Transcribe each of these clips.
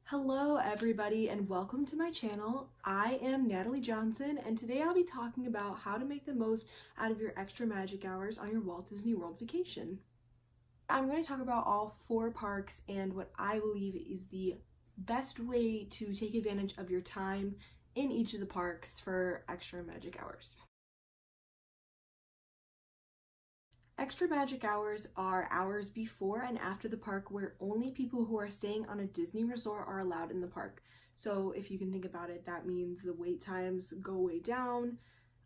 Hello everybody and welcome to my channel. I am Natalie Johnson and today I'll be talking about how to make the most out of your extra magic hours on your Walt Disney World vacation. I'm going to talk about all 4 parks and what I believe is the best way to take advantage of your time in each of the parks for extra magic hours. Extra magic hours are hours before and after the park where only people who are staying on a Disney resort are allowed in the park. So if you can think about it, that means the wait times go way down,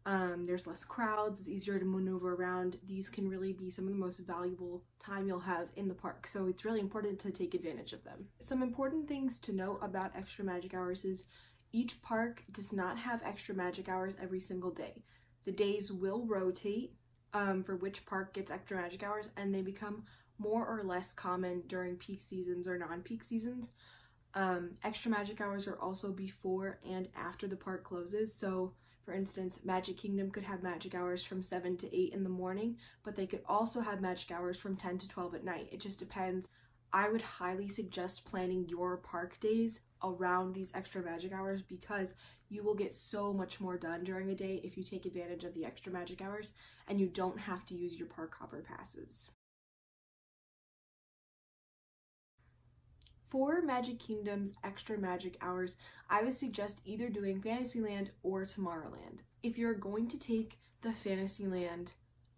there's less crowds, it's easier to maneuver around. These can really be some of the most valuable time you'll have in the park, so it's really important to take advantage of them. Some important things to note about extra magic hours is each park does not have extra magic hours every single day. The days will rotate for which park gets extra magic hours, and they become more or less common during peak seasons or non-peak seasons. Extra magic hours are also before and after the park closes. So for instance, Magic Kingdom could have magic hours from 7 to 8 in the morning, but they could also have magic hours from 10 to 12 at night. It just depends. I would highly suggest planning your park days around these extra magic hours because you will get so much more done during a day if you take advantage of the extra magic hours and you don't have to use your park hopper passes. For Magic Kingdom's extra magic hours, I would suggest either doing Fantasyland or Tomorrowland. If you're going to take the Fantasyland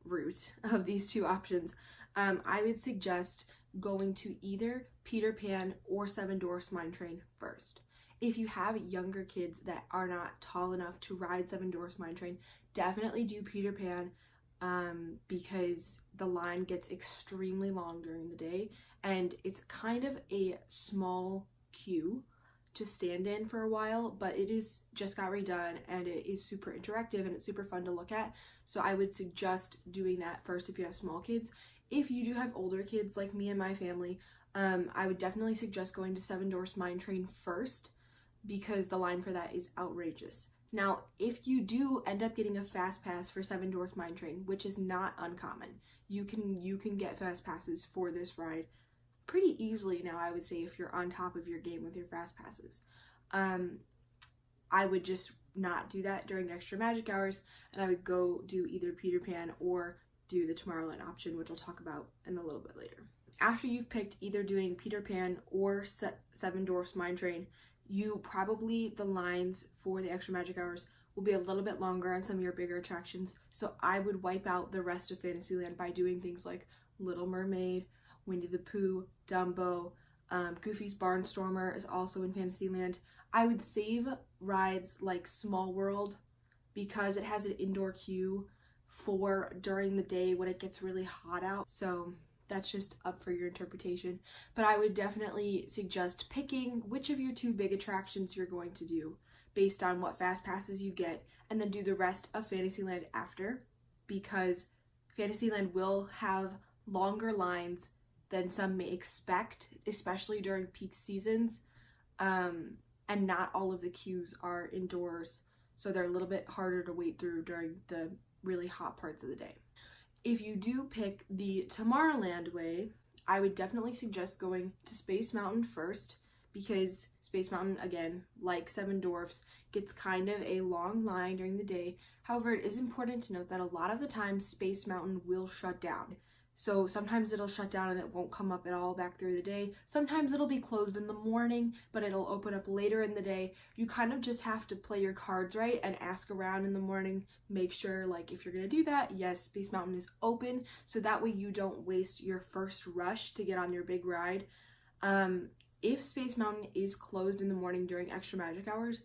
route of these 2 options, I would suggest going to either Peter Pan or Seven Dwarfs Mine Train first. If you have younger kids that are not tall enough to ride Seven Dwarfs Mine Train, definitely do Peter Pan because the line gets extremely long during the day and it's kind of a small queue to stand in for a while, but it is just got redone and it is super interactive and it's super fun to look at. So I would suggest doing that first if you have small kids. If you do have older kids like me and my family, I would definitely suggest going to Seven Dwarfs Mine Train first because the line for that is outrageous. Now, if you do end up getting a fast pass for Seven Dwarfs Mine Train, which is not uncommon, you can get fast passes for this ride pretty easily now, I would say, if you're on top of your game with your fast passes. I would just not do that during extra magic hours, and I would go do either Peter Pan or do the Tomorrowland option, which I'll talk about in a little bit later. After you've picked either doing Peter Pan or Seven Dwarfs Mine Train, the lines for the extra magic hours will be a little bit longer on some of your bigger attractions. So I would wipe out the rest of Fantasyland by doing things like Little Mermaid, Winnie the Pooh, Dumbo, Goofy's Barnstormer is also in Fantasyland. I would save rides like Small World because it has an indoor queue for during the day when it gets really hot out. So that's just up for your interpretation. But I would definitely suggest picking which of your 2 big attractions you're going to do based on what fast passes you get, and then do the rest of Fantasyland after, because Fantasyland will have longer lines than some may expect, especially during peak seasons, and not all of the queues are indoors, so they're a little bit harder to wait through during the really hot parts of the day. If you do pick the Tomorrowland way, I would definitely suggest going to Space Mountain first because Space Mountain, again, like Seven Dwarfs, gets kind of a long line during the day. However, it is important to note that a lot of the time Space Mountain will shut down. So sometimes it'll shut down and it won't come up at all back through the day. Sometimes it'll be closed in the morning, but it'll open up later in the day. You kind of just have to play your cards right and ask around in the morning. Make sure, like, if you're gonna do that, yes, Space Mountain is open, so that way you don't waste your first rush to get on your big ride. If Space Mountain is closed in the morning during extra magic hours,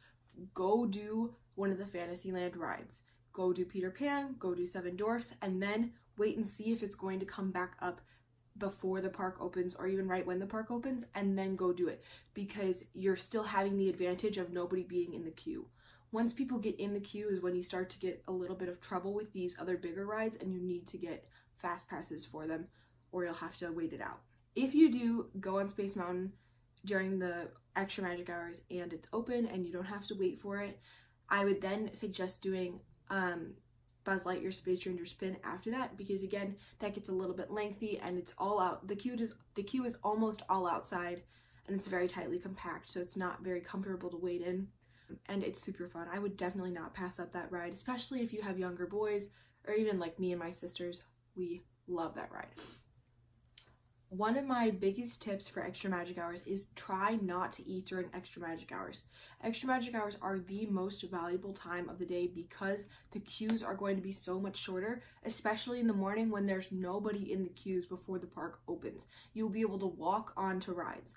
go do one of the Fantasyland rides. Go do Peter Pan, go do Seven Dwarfs, and then wait and see if it's going to come back up before the park opens or even right when the park opens, and then go do it because you're still having the advantage of nobody being in the queue. Once people get in the queue is when you start to get a little bit of trouble with these other bigger rides and you need to get fast passes for them or you'll have to wait it out. If you do go on Space Mountain during the extra magic hours and it's open and you don't have to wait for it, I would then suggest doing Buzz Lightyear Space Ranger Spin after that, because again, that gets a little bit lengthy and it's all out. The queue is almost all outside, and it's very tightly compact, so it's not very comfortable to wait in, and it's super fun. I would definitely not pass up that ride, especially if you have younger boys, or even like me and my sisters. We love that ride. One of my biggest tips for extra magic hours is try not to eat during extra magic hours. Extra magic hours are the most valuable time of the day because the queues are going to be so much shorter, especially in the morning when there's nobody in the queues before the park opens. You'll be able to walk onto rides.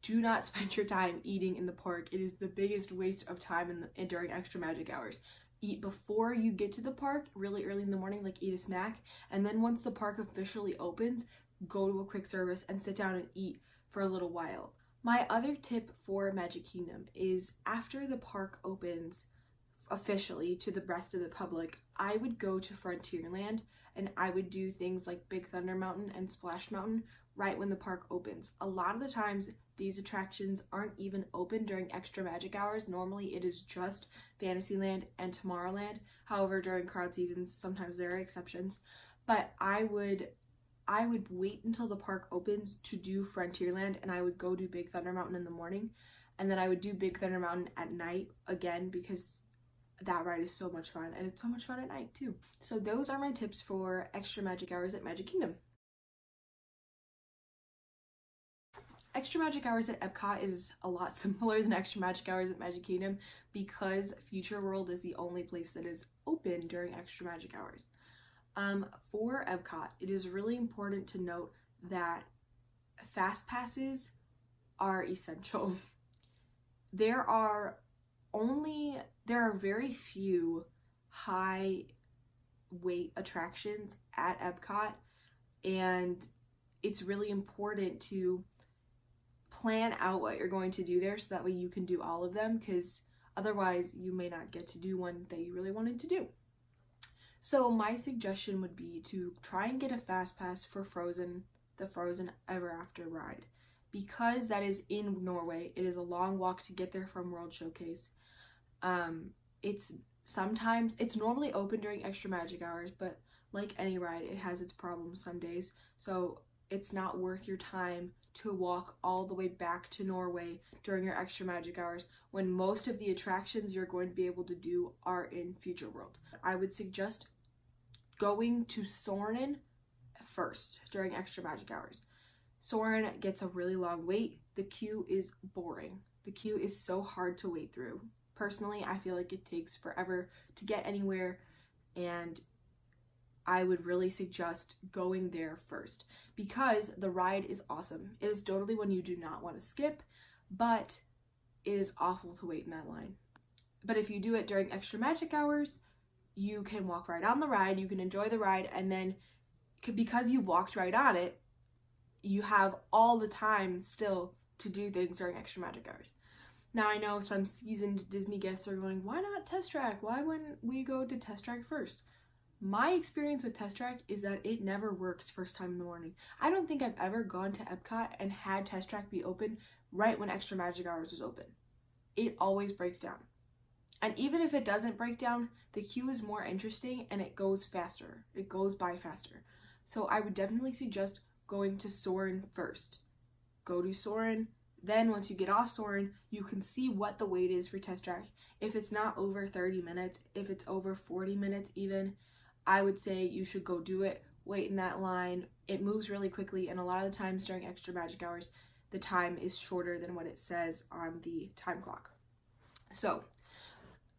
Do not spend your time eating in the park. It is the biggest waste of time during extra magic hours. Eat before you get to the park, really early in the morning, like eat a snack, and then once the park officially opens, go to a quick service and sit down and eat for a little while. My other tip for Magic Kingdom is after the park opens officially to the rest of the public, I would go to Frontierland and I would do things like Big Thunder Mountain and Splash Mountain right when the park opens. A lot of the times these attractions aren't even open during extra magic hours. Normally it is just Fantasyland and Tomorrowland. However, during crowd seasons sometimes there are exceptions. But I would wait until the park opens to do Frontierland, and I would go do Big Thunder Mountain in the morning, and then I would do Big Thunder Mountain at night again because that ride is so much fun, and it's so much fun at night too. So those are my tips for extra magic hours at Magic Kingdom. Extra magic hours at Epcot is a lot simpler than extra magic hours at Magic Kingdom because Future World is the only place that is open during extra magic hours. For Epcot, it is really important to note that fast passes are essential. There are very few high weight attractions at Epcot, and it's really important to plan out what you're going to do there so that way you can do all of them, because otherwise you may not get to do one that you really wanted to do. So my suggestion would be to try and get a fast pass for the Frozen Ever After ride. Because that is in Norway, it is a long walk to get there from World Showcase. It's normally open during extra magic hours, but like any ride, it has its problems some days. So it's not worth your time to walk all the way back to Norway during your extra magic hours when most of the attractions you're going to be able to do are in Future World. I would suggest going to Soarin' first during extra magic hours. Soarin' gets a really long wait. The queue is boring. The queue is so hard to wait through. Personally, I feel like it takes forever to get anywhere, and I would really suggest going there first because the ride is awesome. It is totally one you do not want to skip, but it is awful to wait in that line. But if you do it during extra magic hours, you can walk right on the ride, you can enjoy the ride, and then because you walked right on it, you have all the time still to do things during extra magic hours. Now I know some seasoned Disney guests are going, why not Test Track? Why wouldn't we go to Test Track first? My experience with Test Track is that it never works first time in the morning. I don't think I've ever gone to Epcot and had Test Track be open right when extra magic hours was open. It always breaks down. And even if it doesn't break down, the queue is more interesting and it goes faster. It goes by faster. So I would definitely suggest going to Soarin' first. Go to Soarin', then once you get off Soarin', you can see what the wait is for Test Track. If it's not over 30 minutes, if it's over 40 minutes even, I would say you should go do it, wait in that line. It moves really quickly, and a lot of the times during extra magic hours, the time is shorter than what it says on the time clock. So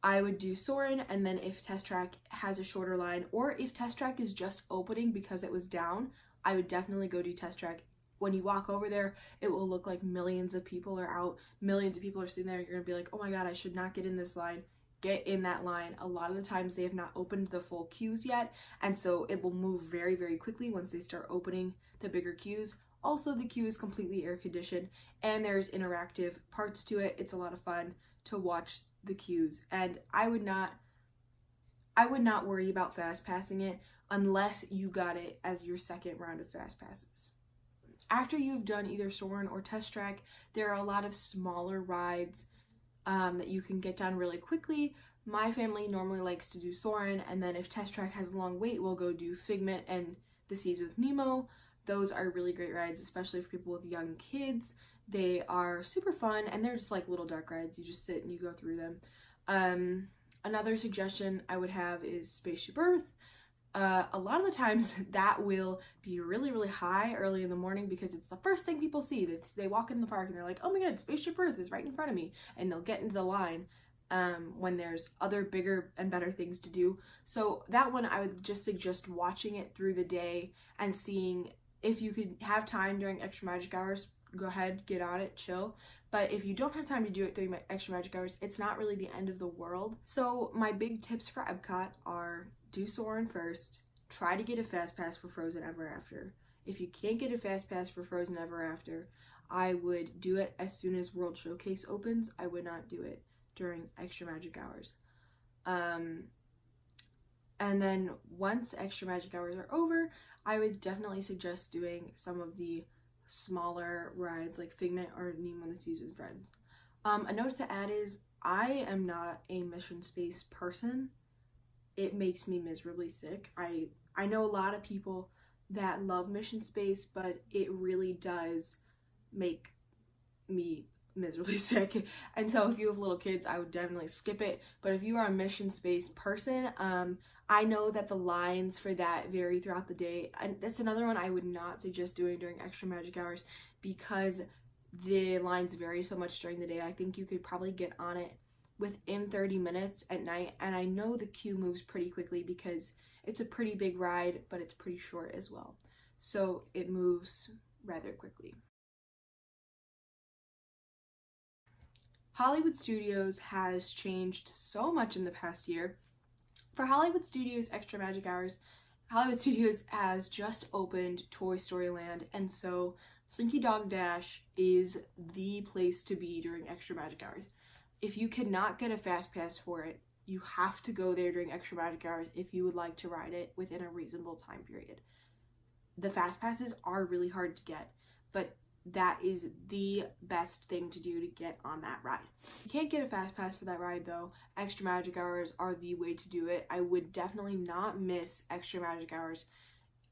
I would do Soarin', and then if Test Track has a shorter line, or if Test Track is just opening because it was down, I would definitely go do Test Track. When you walk over there, it will look like millions of people are out, millions of people are sitting there. You're gonna be like, oh my god, I should not get in this line. Get in that line. A lot of the times they have not opened the full queues yet, and so it will move very, very quickly once they start opening the bigger queues. Also, the queue is completely air conditioned and there's interactive parts to it. It's a lot of fun to watch the queues, and I would not worry about fast passing it unless you got it as your second round of fast passes. After you've done either Soarin' or Test Track, there are a lot of smaller rides that you can get done really quickly. My family normally likes to do Soarin', and then if Test Track has a long wait, we'll go do Figment and The Seas with Nemo. Those are really great rides, especially for people with young kids. They are super fun, and they're just like little dark rides. You just sit and you go through them. Another suggestion I would have is Spaceship Earth. A lot of the times that will be really, really high early in the morning because it's the first thing people see. They walk in the park and they're like, oh my god, Spaceship Earth is right in front of me. And they'll get into the line when there's other bigger and better things to do. So that one I would just suggest watching it through the day and seeing if you could have time during extra magic hours. Go ahead, get on it, chill. But if you don't have time to do it during extra magic hours, it's not really the end of the world. So my big tips for Epcot are do Soarin' first, try to get a fast pass for Frozen Ever After. If you can't get a fast pass for Frozen Ever After, I would do it as soon as World Showcase opens. I would not do it during extra magic hours. And then once extra magic hours are over, I would definitely suggest doing some of the smaller rides like Figment or Nemo and the Seasoned Friends. A note to add is I am not a Mission Space person. It makes me miserably sick. I know a lot of people that love Mission Space, but it really does make me miserably sick. And so if you have little kids, I would definitely skip it. But if you are a Mission Space person, I know that the lines for that vary throughout the day, and that's another one I would not suggest doing during extra magic hours because the lines vary so much during the day. I think you could probably get on it within 30 minutes at night, and I know the queue moves pretty quickly because it's a pretty big ride, but it's pretty short as well, so it moves rather quickly. Hollywood Studios has changed so much in the past year. For Hollywood Studios Extra Magic Hours, Hollywood Studios has just opened Toy Story Land, and so Slinky Dog Dash is the place to be during Extra Magic Hours. If you cannot get a fast pass for it, you have to go there during Extra Magic Hours if you would like to ride it within a reasonable time period. The fast passes are really hard to get, but that is the best thing to do to get on that ride. If you can't get a fast pass for that ride though, extra magic hours are the way to do it. I would definitely not miss extra magic hours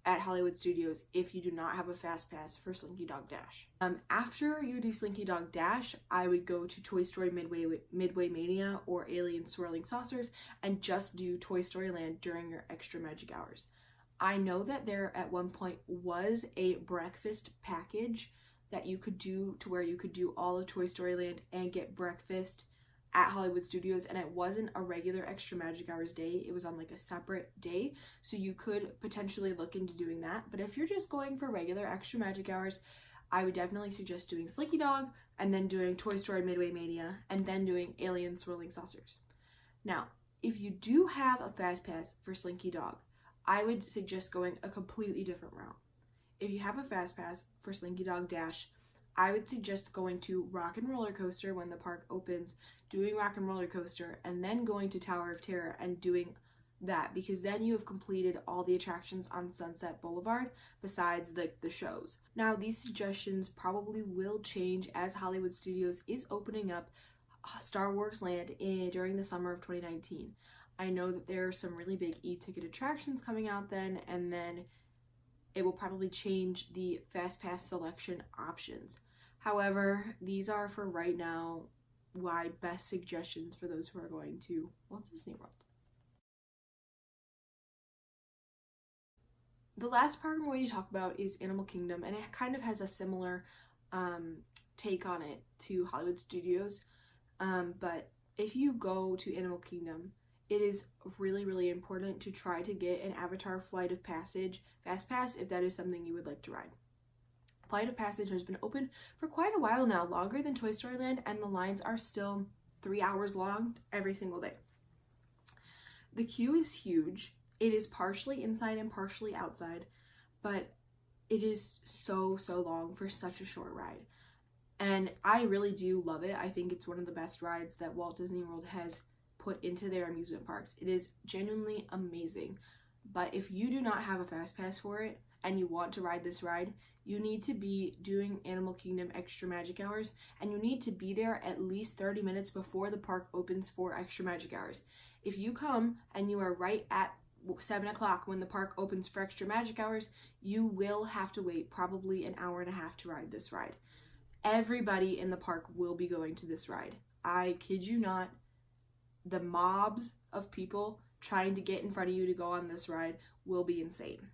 at Hollywood Studios if you do not have a fast pass for Slinky Dog Dash. After you do Slinky Dog Dash, I would go to Toy Story Midway Mania or Alien Swirling Saucers and just do Toy Story Land during your extra magic hours. I know that there at one point was a breakfast package that you could do to where you could do all of Toy Story Land and get breakfast at Hollywood Studios, and it wasn't a regular extra magic hours day, it was on like a separate day, so you could potentially look into doing that. But if you're just going for regular extra magic hours, I would definitely suggest doing Slinky Dog and then doing Toy Story Midway Mania and then doing Alien Swirling Saucers. Now, if you do have a fast pass for Slinky Dog, I would suggest going a completely different route. If you have a fast pass for Slinky Dog Dash, I would suggest going to Rock and Roller Coaster when the park opens, doing Rock and Roller Coaster, and then going to Tower of Terror and doing that, because then you have completed all the attractions on Sunset Boulevard besides the shows. Now, these suggestions probably will change as Hollywood Studios is opening up Star Wars Land during the summer of 2019. I know that there are some really big e-ticket attractions coming out then, and then it will probably change the fast pass selection options. However, these are for right now my best suggestions for those who are going to Walt Disney World. The last park I'm going to talk about is Animal Kingdom, and it kind of has a similar take on it to Hollywood Studios. But if you go to Animal Kingdom, it is really, really important to try to get an Avatar Flight of Passage Fast Pass if that is something you would like to ride. Flight of Passage has been open for quite a while now, longer than Toy Story Land, and the lines are still 3 hours long every single day. The queue is huge. It is partially inside and partially outside, but it is so long for such a short ride. And I really do love it. I think it's one of the best rides that Walt Disney World has put into their amusement parks. It is genuinely amazing. But if you do not have a fast pass for it and you want to ride this ride, you need to be doing Animal Kingdom Extra Magic Hours, and you need to be there at least 30 minutes before the park opens for Extra Magic Hours. If you come and you are right at 7 o'clock when the park opens for Extra Magic Hours, you will have to wait probably an hour and a half to ride this ride. Everybody in the park will be going to this ride. I kid you not, the mobs of people trying to get in front of you to go on this ride will be insane.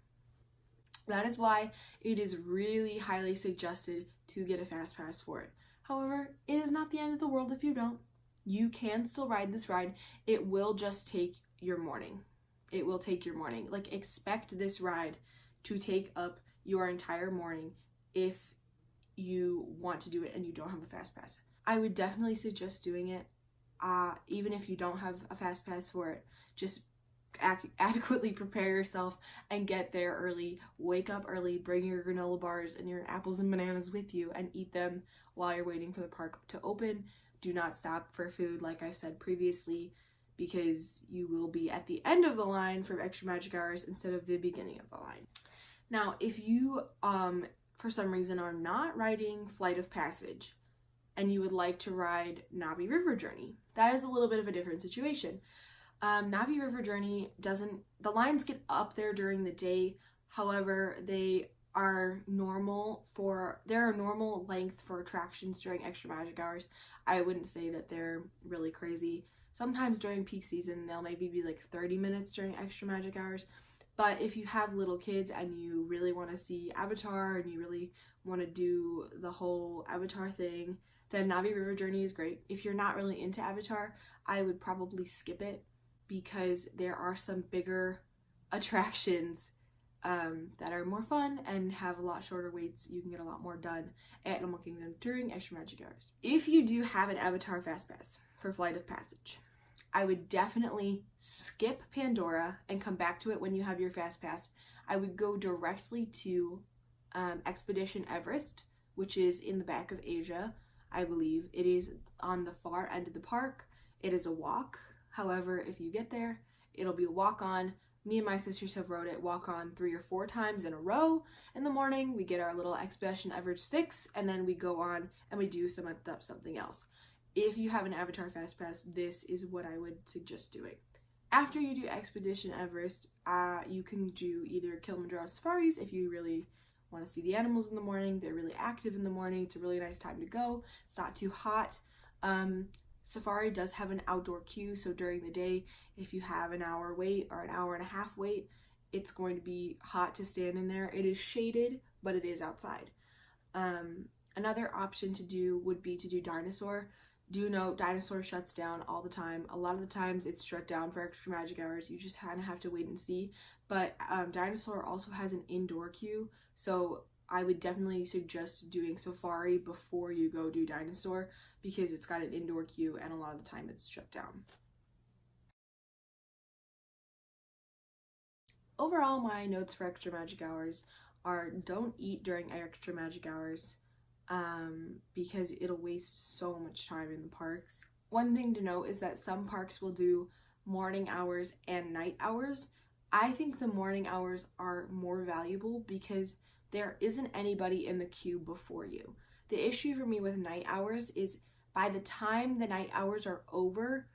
That is why it is really highly suggested to get a fast pass for it. However, it is not the end of the world if you don't. You can still ride this ride. It will just take your morning. It will take your morning. Like, expect this ride to take up your entire morning if you want to do it and you don't have a fast pass. I would definitely suggest doing it. Even if you don't have a fast pass for it, just adequately prepare yourself and get there early. Wake up early, bring your granola bars and your apples and bananas with you and eat them while you're waiting for the park to open. Do not stop for food, like I said previously, because you will be at the end of the line for extra magic hours instead of the beginning of the line. Now, if you for some reason are not riding Flight of Passage and you would like to ride Navi River Journey, that is a little bit of a different situation. Navi River Journey the lines get up there during the day. However, they are normal length for attractions during extra magic hours. I wouldn't say that they're really crazy. Sometimes during peak season, they'll maybe be like 30 minutes during extra magic hours. But if you have little kids and you really want to see Avatar and you really want to do the whole Avatar thing, then Navi River Journey is great. If you're not really into Avatar, I would probably skip it because there are some bigger attractions that are more fun and have a lot shorter waits. You can get a lot more done at Animal Kingdom during extra magic hours. If you do have an Avatar Fast Pass for Flight of Passage, I would definitely skip Pandora and come back to it when you have your Fast Pass. I would go directly to Expedition Everest, which is in the back of Asia, I believe. It is on the far end of the park. It is a walk. However, if you get there, it'll be a walk-on. Me and my sisters have rode it walk-on 3 or 4 times in a row. In the morning, we get our little Expedition Everest fix, and then we go on and we do something else. If you have an Avatar Fast Pass, this is what I would suggest doing. After you do Expedition Everest, you can do either Kilimanjaro Safaris if you really want to see the animals in the morning. They're really active in the morning. It's a really nice time to go. It's not too hot. Safari does have an outdoor queue, so during the day, if you have an hour wait or an hour and a half wait, it's going to be hot to stand in there. It is shaded, but it is outside. Another option to do would be to do Dinosaur. Do note, Dinosaur shuts down all the time. A lot of the times it's shut down for extra magic hours. You just kind of have to wait and see. But Dinosaur also has an indoor queue, so I would definitely suggest doing Safari before you go do Dinosaur because it's got an indoor queue and a lot of the time it's shut down. Overall, my notes for extra magic hours are don't eat during extra magic hours because it'll waste so much time in the parks. One thing to note is that some parks will do morning hours and night hours. I think the morning hours are more valuable because there isn't anybody in the queue before you. The issue for me with night hours is by the time the night hours are over,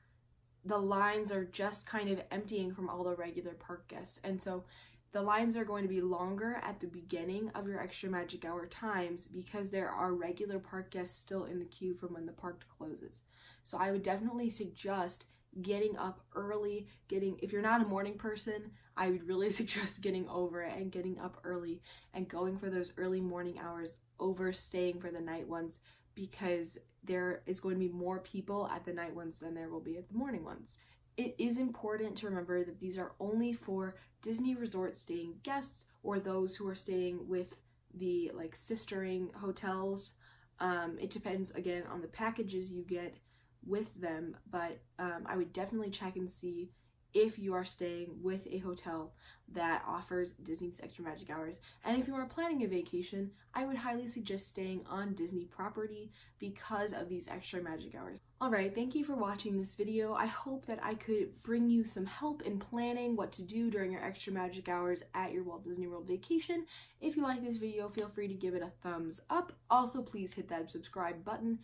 the lines are just kind of emptying from all the regular park guests. And so the lines are going to be longer at the beginning of your extra magic hour times because there are regular park guests still in the queue from when the park closes. So I would definitely suggest getting up early, if you're not a morning person, I would really suggest getting over it and getting up early and going for those early morning hours over staying for the night ones because there is going to be more people at the night ones than there will be at the morning ones. It is important to remember that these are only for Disney Resort staying guests or those who are staying with the sistering hotels. It depends again on the packages you get with them, but I would definitely check and see if you are staying with a hotel that offers Disney's extra magic hours. And if you are planning a vacation, I would highly suggest staying on Disney property because of these extra magic hours. Alright, thank you for watching this video. I hope that I could bring you some help in planning what to do during your extra magic hours at your Walt Disney World vacation. If you like this video, feel free to give it a thumbs up. Also, please hit that subscribe button.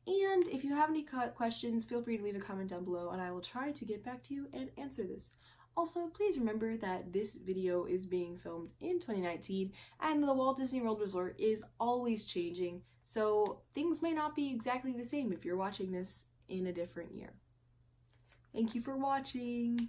And if you have any questions, feel free to leave a comment down below and I will try to get back to you and answer this. Also, please remember that this video is being filmed in 2019 and the Walt Disney World Resort is always changing, So things may not be exactly the same if you're watching this in a different year. Thank you for watching.